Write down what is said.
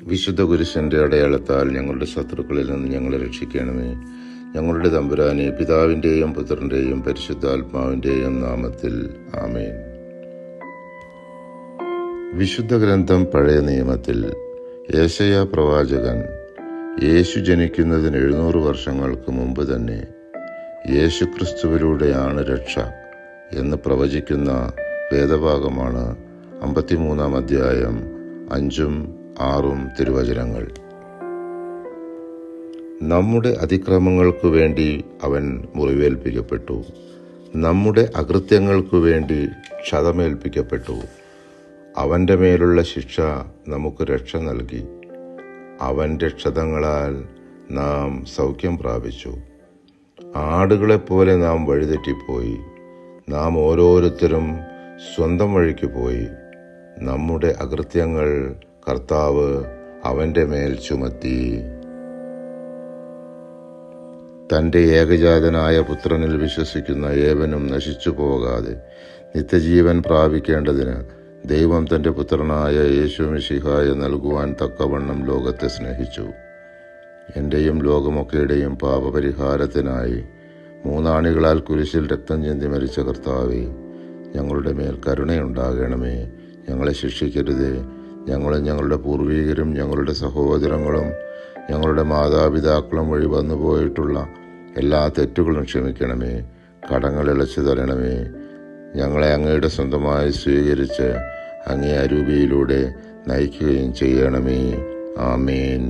വിശുദ്ധ കുരിശന്റെ അടയാളത്താൽ ഞങ്ങളുടെ ശത്രുക്കളിൽ നിന്ന് ഞങ്ങളെ രക്ഷിക്കണമേ. ഞങ്ങളുടെ തമ്പുരാനെ, പിതാവിൻ്റെയും പുത്രൻ്റെയും പരിശുദ്ധാത്മാവിൻ്റെയും നാമത്തിൽ ആമേൻ. വിശുദ്ധ ഗ്രന്ഥം പഴയ നിയമത്തിൽ യെശയ്യാ പ്രവാചകൻ യേശു ജനിക്കുന്നതിന് 700 വർഷങ്ങൾക്ക് മുമ്പ് തന്നെ യേശുക്രിസ്തുവിലൂടെയാണ് രക്ഷ എന്ന് പ്രവചിക്കുന്ന വേദഭാഗമാണ് 53-ാം അധ്യായം 5-ഉം 6-ഉം തിരുവചനങ്ങൾ. നമ്മുടെ അതിക്രമങ്ങൾക്കു വേണ്ടി അവൻ മുറിവേൽപ്പിക്കപ്പെട്ടു, നമ്മുടെ അകൃത്യങ്ങൾക്കു വേണ്ടി ക്ഷതമേൽപ്പിക്കപ്പെട്ടു. അവൻ്റെ മേലുള്ള ശിക്ഷ നമുക്ക് രക്ഷ നൽകി. അവൻ്റെ ക്ഷതങ്ങളാൽ നാം സൗഖ്യം പ്രാപിച്ചു. ആടുകളെപ്പോലെ നാം വഴിതെറ്റിപ്പോയി. നാം ഓരോരുത്തരും സ്വന്തം വഴിക്ക് പോയി. നമ്മുടെ അകൃത്യങ്ങൾ കർത്താവ് അവൻ്റെ മേൽ ചുമത്തി. തൻ്റെ ഏകജാതനായ പുത്രനിൽ വിശ്വസിക്കുന്ന ഏവനും നശിച്ചു പോകാതെ നിത്യജീവൻ പ്രാപിക്കേണ്ടതിന് ദൈവം തൻ്റെ പുത്രനായ യേശു മിശിഹായെ നൽകുവാൻ തക്കവണ്ണം ലോകത്തെ സ്നേഹിച്ചു. എൻ്റെയും ലോകമൊക്കെയുടെയും പാപപരിഹാരത്തിനായി 3 ആണികളാൽ കുരിശിൽ രക്തം ചിന്തി മരിച്ച കർത്താവേ, ഞങ്ങളുടെ മേൽ കരുണയുണ്ടാകണമേ. ഞങ്ങളെ ശിക്ഷിക്കരുതേ. ഞങ്ങളും ഞങ്ങളുടെ പൂർവികരും ഞങ്ങളുടെ സഹോദരങ്ങളും ഞങ്ങളുടെ മാതാപിതാക്കളും വഴി വന്നുപോയിട്ടുള്ള എല്ലാ തെറ്റുകളും ക്ഷമിക്കണമേ. കടങ്ങൾ ഇളച്ചു തരണമേ. ഞങ്ങളെ അങ്ങയുടെ സ്വന്തമായി സ്വീകരിച്ച് അങ്ങേ അരൂപിയിലൂടെ നയിക്കുകയും ചെയ്യണമേ. ആമേൻ.